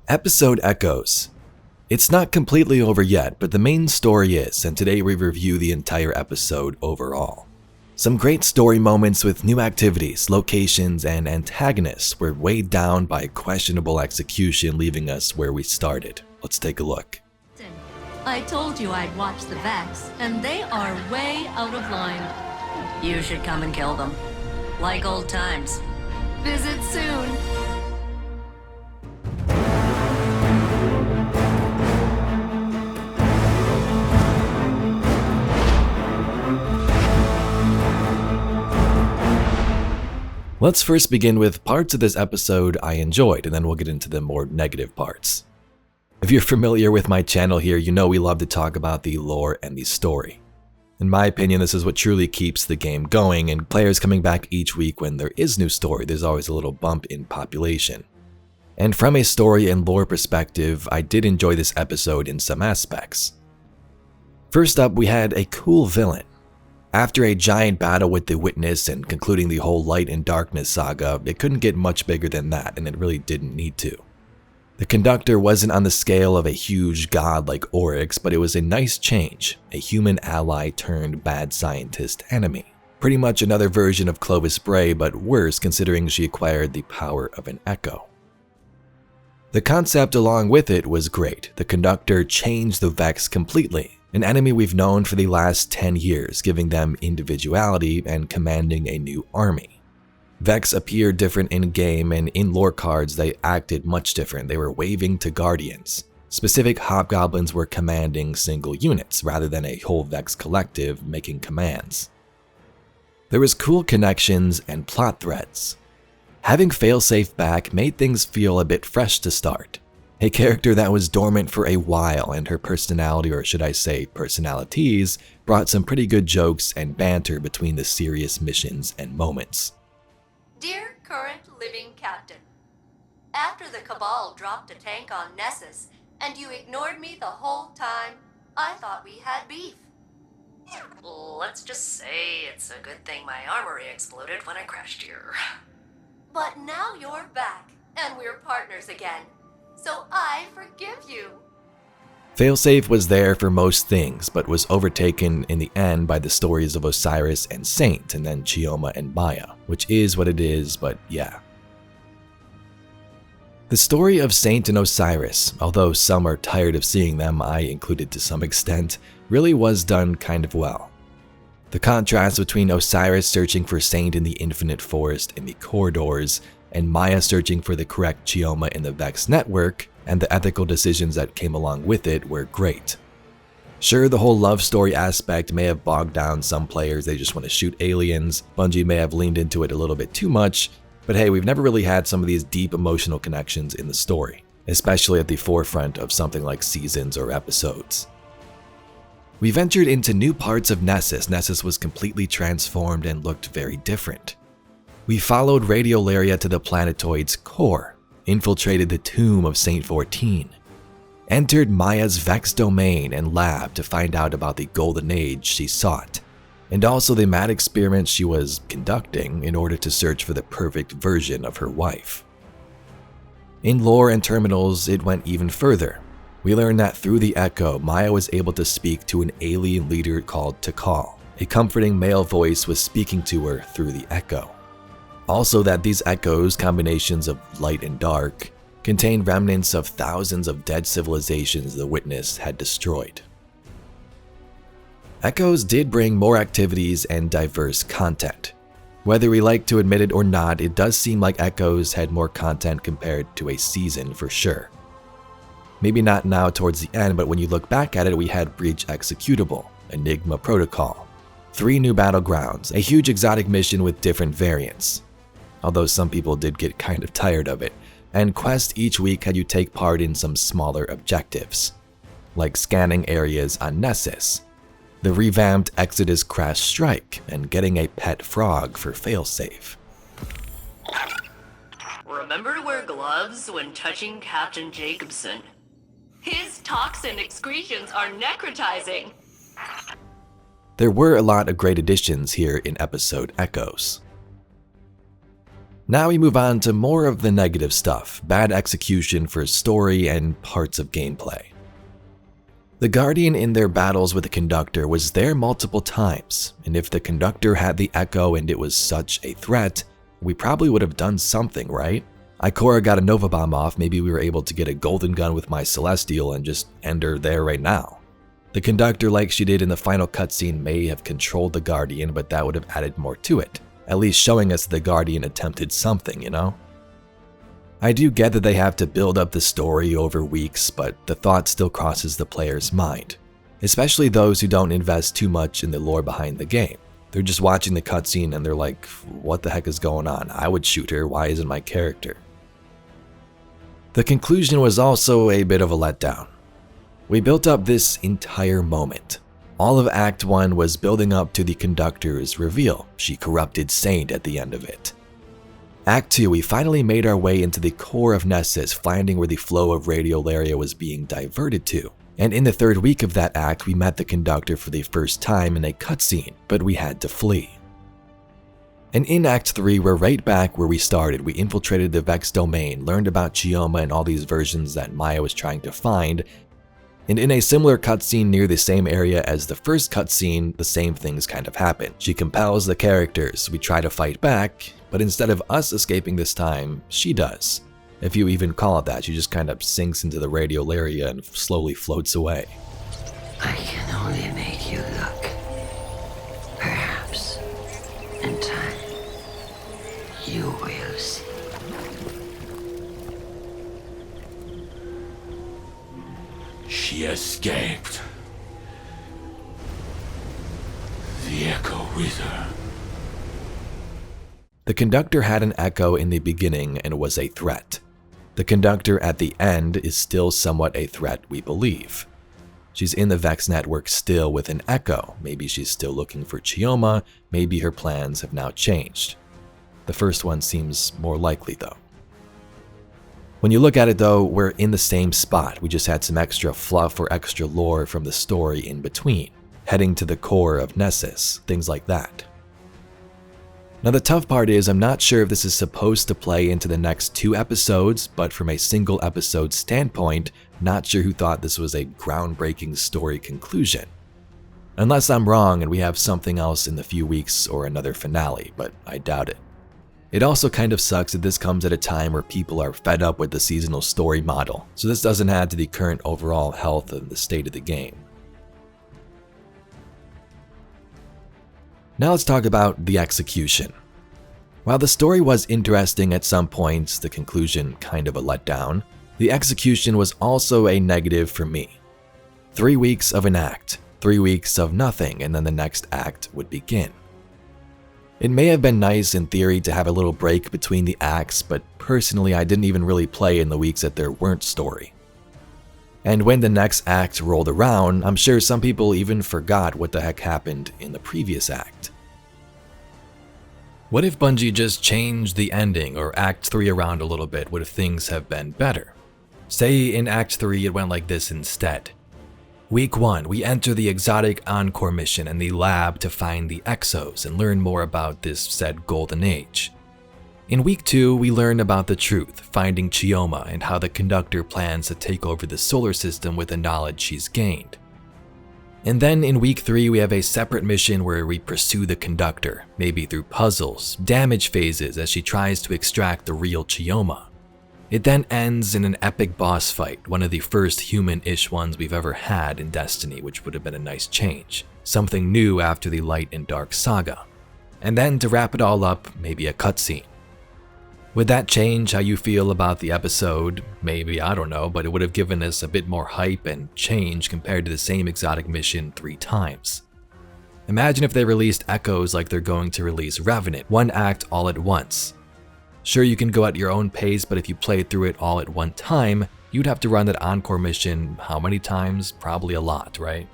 Episode Echoes. It's not completely over yet, but the main story is, and today we review the entire episode overall. Some great story moments with new activities, locations, and antagonists were weighed down by questionable execution, leaving us where we started. Let's take a look. I told you I'd watch the Vex, and they are way out of line. You should come and kill them. Like old times. Visit soon. Let's first begin with parts of this episode I enjoyed, and then we'll get into the more negative parts. If you're familiar with my channel here, you know we love to talk about the lore and the story. In my opinion, this is what truly keeps the game going, and players coming back each week when there is new story, there's always a little bump in population. And from a story and lore perspective, I did enjoy this episode in some aspects. First up, we had a cool villain. After a giant battle with the Witness and concluding the whole Light and Darkness saga, it couldn't get much bigger than that, and it really didn't need to. The Conductor wasn't on the scale of a huge god like Oryx, but it was a nice change, a human ally turned bad scientist enemy. Pretty much another version of Clovis Bray, but worse considering she acquired the power of an echo. The concept along with it was great. The Conductor changed the Vex completely, an enemy we've known for the last 10 years, giving them individuality and commanding a new army. Vex appeared different in-game, and in lore cards they acted much different. They were waving to guardians. Specific hobgoblins were commanding single units, rather than a whole Vex collective making commands. There was cool connections and plot threads. Having Failsafe back made things feel a bit fresh to start. A character that was dormant for a while, and her personality, or should I say personalities, brought some pretty good jokes and banter between the serious missions and moments. Dear current living captain, after the Cabal dropped a tank on Nessus and you ignored me the whole time, I thought we had beef. Let's just say it's a good thing my armory exploded when I crashed here. But now you're back, and we're partners again, so I forgive you. Failsafe was there for most things, but was overtaken in the end by the stories of Osiris and Saint, and then Chioma and Maya, which is what it is, but yeah. The story of Saint and Osiris, although some are tired of seeing them, I included to some extent, really was done kind of well. The contrast between Osiris searching for Saint in the Infinite Forest in the corridors, and Maya searching for the correct Chioma in the Vex network, and the ethical decisions that came along with it were great. Sure, the whole love story aspect may have bogged down some players, they just want to shoot aliens, Bungie may have leaned into it a little bit too much, but hey, we've never really had some of these deep emotional connections in the story, especially at the forefront of something like seasons or episodes. We ventured into new parts of Nessus. Nessus was completely transformed and looked very different. We followed Radiolaria to the planetoid's core, infiltrated the tomb of Saint 14, entered Maya's Vex domain and lab to find out about the golden age she sought, and also the mad experiments she was conducting in order to search for the perfect version of her wife. In lore and terminals, it went even further. We learned that through the Echo, Maya was able to speak to an alien leader called Tikal. A comforting male voice was speaking to her through the Echo. Also that these echoes, combinations of light and dark, contained remnants of thousands of dead civilizations the Witness had destroyed. Echoes did bring more activities and diverse content. Whether we like to admit it or not, it does seem like Echoes had more content compared to a season for sure. Maybe not now towards the end, but when you look back at it, we had Breach Executable, Enigma Protocol, 3 new battlegrounds, a huge exotic mission with different variants, although some people did get kind of tired of it, and quests each week had you take part in some smaller objectives, like scanning areas on Nessus, the revamped Exodus Crash Strike, and getting a pet frog for Failsafe. Remember to wear gloves when touching Captain Jacobson. His toxin excretions are necrotizing. There were a lot of great additions here in episode Echoes. Now we move on to more of the negative stuff, bad execution for story and parts of gameplay. The Guardian in their battles with the Conductor was there multiple times, and if the Conductor had the Echo and it was such a threat, we probably would have done something, right? Ikora got a Nova Bomb off, maybe we were able to get a golden gun with my Celestial and just end her there right now. The Conductor, like she did in the final cutscene, may have controlled the Guardian, but that would have added more to it, at least showing us the Guardian attempted something, you know? I do get that they have to build up the story over weeks, but the thought still crosses the player's mind, especially those who don't invest too much in the lore behind the game. They're just watching the cutscene and they're like, what the heck is going on? I would shoot her, why isn't my character? The conclusion was also a bit of a letdown. We built up this entire moment. All of Act 1 was building up to the Conductor's reveal. She corrupted Saint at the end of it. Act 2, we finally made our way into the core of Nessus, finding where the flow of radiolaria was being diverted to. And in the third week of that act, we met the Conductor for the first time in a cutscene, but we had to flee. And in Act 3, we're right back where we started. We infiltrated the Vex domain, learned about Chioma and all these versions that Maya was trying to find, and in a similar cutscene near the same area as the first cutscene, the same things kind of happen. She compels the characters, we try to fight back, but instead of us escaping this time, she does. If you even call it that, she just kind of sinks into the radiolaria and slowly floats away. I can only make you look. Perhaps, in time, you will see. She escaped. The Echo with her. The Conductor had an Echo in the beginning and was a threat. The Conductor at the end is still somewhat a threat, we believe. She's in the Vex network still with an Echo. Maybe she's still looking for Chioma, maybe her plans have now changed. The first one seems more likely though. When you look at it though, we're in the same spot. We just had some extra fluff or extra lore from the story in between, heading to the core of Nessus, things like that. Now the tough part is I'm not sure if this is supposed to play into the next 2 episodes, but from a single episode standpoint, not sure who thought this was a groundbreaking story conclusion. Unless I'm wrong and we have something else in the few weeks or another finale, but I doubt it. It also kind of sucks that this comes at a time where people are fed up with the seasonal story model, so this doesn't add to the current overall health and the state of the game. Now let's talk about the execution. While the story was interesting at some points, the conclusion kind of a letdown, the execution was also a negative for me. 3 weeks of an act, 3 weeks of nothing, and then the next act would begin. It may have been nice in theory to have a little break between the acts, but personally I didn't even really play in the weeks that there weren't story. And when the next act rolled around, I'm sure some people even forgot what the heck happened in the previous act. What if Bungie just changed the ending or Act 3 around a little bit? Would if things have been better? Say in Act 3 it went like this instead. Week 1, we enter the exotic Encore mission and the lab to find the Exos and learn more about this said Golden Age. In Week 2, we learn about the truth, finding Chioma and how the Conductor plans to take over the solar system with the knowledge she's gained. And then in Week 3, we have a separate mission where we pursue the Conductor, maybe through puzzles, damage phases as she tries to extract the real Chioma. It then ends in an epic boss fight, one of the first human-ish ones we've ever had in Destiny, which would have been a nice change. Something new after the Light and Dark saga. And then to wrap it all up, maybe a cutscene. Would that change how you feel about the episode? Maybe, I don't know, but it would have given us a bit more hype and change compared to the same exotic mission 3 times. Imagine if they released Echoes like they're going to release Revenant, 1 act all at once. Sure, you can go at your own pace, but if you played through it all at one time, you'd have to run that Encore mission how many times? Probably a lot, right?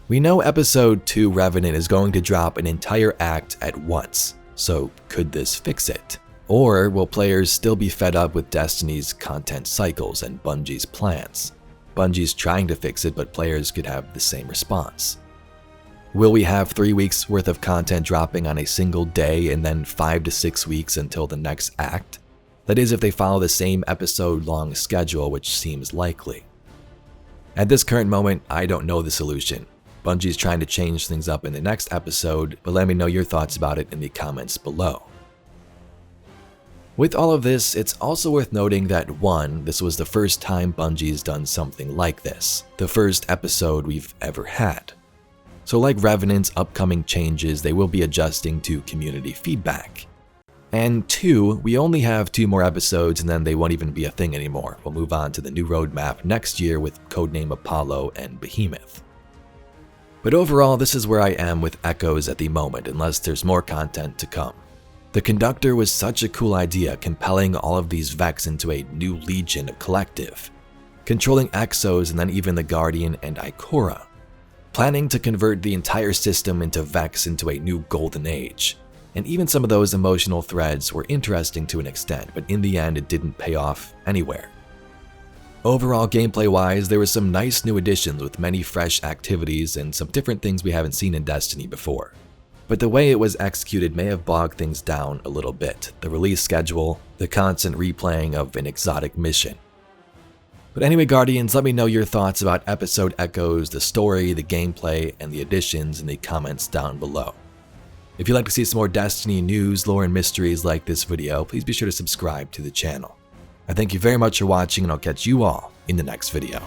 We know Episode 2 Revenant is going to drop an entire act at once, so could this fix it? Or will players still be fed up with Destiny's content cycles and Bungie's plans? Bungie's trying to fix it, but players could have the same response. Will we have 3 weeks worth of content dropping on a single day and then 5 to 6 weeks until the next act? That is if they follow the same episode-long schedule, which seems likely. At this current moment, I don't know the solution. Bungie's trying to change things up in the next episode, but let me know your thoughts about it in the comments below. With all of this, it's also worth noting that 1, this was the first time Bungie's done something like this, the first episode we've ever had. So like Revenant's upcoming changes, they will be adjusting to community feedback. And 2, we only have 2 more episodes and then they won't even be a thing anymore. We'll move on to the new roadmap next year with Codename Apollo and Behemoth. But overall, this is where I am with Echoes at the moment, unless there's more content to come. The Conductor was such a cool idea, compelling all of these Vex into a new legion of collective, controlling Exos and then even the Guardian and Ikora, planning to convert the entire system into Vex into a new golden age. And even some of those emotional threads were interesting to an extent, but in the end it didn't pay off anywhere. Overall, gameplay-wise, there were some nice new additions with many fresh activities and some different things we haven't seen in Destiny before. But the way it was executed may have bogged things down a little bit, the release schedule, the constant replaying of an exotic mission. But anyway, Guardians, let me know your thoughts about episode Echoes, the story, the gameplay, and the additions in the comments down below. If you'd like to see some more Destiny news, lore, and mysteries like this video, please be sure to subscribe to the channel. I thank you very much for watching, and I'll catch you all in the next video.